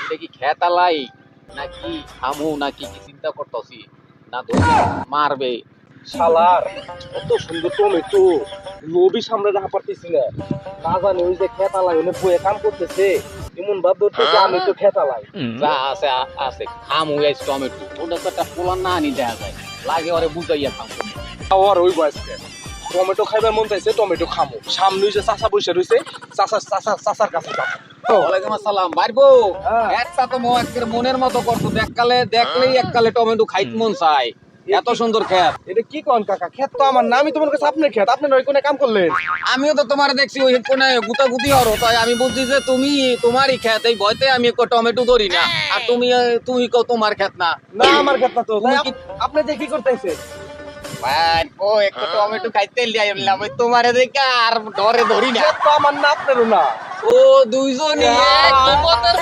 এটা কি খেতালাই নাকি আমু নাকি কি চিন্তা করতেছি না ধরে মারবে। শালার কত সুন্দর টমেটো, লোভই সামনে রাখা পারতেছি না। না জানি ওই যে খেতালাই ওনে বয়ে কাম করতেছে, এমন ভাব ধরতেছে আমি তো খেতালাই। যা আছে আছে আমু এই টমেটো ওটা তো একটা পোলা না আনি দেয়া যায়, লাগে ওরে বুঝাইয়া খাম। আর ওই বয়সকে টমেটো খাইবার মন চাইছে, টমেটো খামো। সামনে ওই যে চাচা বসে রয়েছে, চাচার কাছে যাবো। ওয়ালাইকুম আসসালাম বাইরবো। হ্যাঁ। একটা তো একের মনের মতো করতো, দেখকালে দেখলেই এককালে টমেটো খাইতে মন চায়, এত সুন্দর খেত। এটা কি কন কাকা, ক্ষেত তো আমার না, আমি তোমার কাছে আপনার ক্ষেত, আপনি নয় কোনে কাম করলেন। আমিও তো তোমার দেখছি ওই কোনে গুতাগুতি হরো, তাই আমি বলছি যে তুমি তোমারই খেত, এই ভয়তে আমি একটু টমেটো ধরি না। আর তুমি তুমি কও তোমার খেত না। না আমার ক্ষেত না তো, তুমি কি আপনি যে কি করতেছে? বাইরবো একটু টমেটো খাইতে লিয়াইলাম, ওই তোমারে দেখে আর ডরে ধরি না। ক্ষেত তো আমার না, আপনারও না। ও দুইজনই এক বিপদের